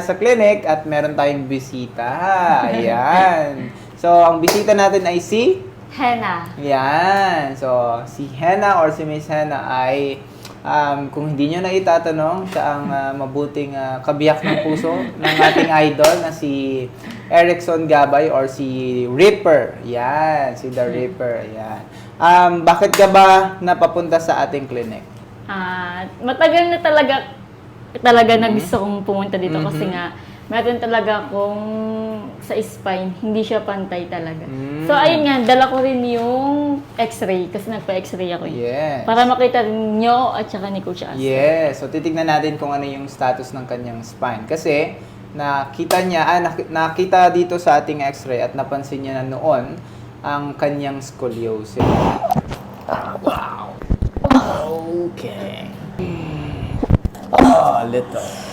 Sa clinic at meron tayong bisita. Ayan. So, ang bisita natin ay si? Henna. Yan. So, si Henna or si Miss Henna ay kung hindi nyo na itatanong, siya ang mabuting kabiyak ng puso ng ating idol na si Erickson Gabay or si Ripper. Yan, si The Ripper. Yan. Bakit ka ba napapunta sa ating clinic? Matagal na talaga na gusto kong pumunta dito kasi nga meron talaga akong sa spine, hindi siya pantay talaga. So ayun nga, dala ko rin yung x-ray kasi nagpa-x-ray ako. Yes. Para makita rin nyo at saka ni Coach Asa. Yes. So titignan natin kung ano yung status ng kanyang spine. Kasi nakita dito sa ating x-ray at napansin niya na noon ang kanyang scoliosis. Wow. Okay. Little.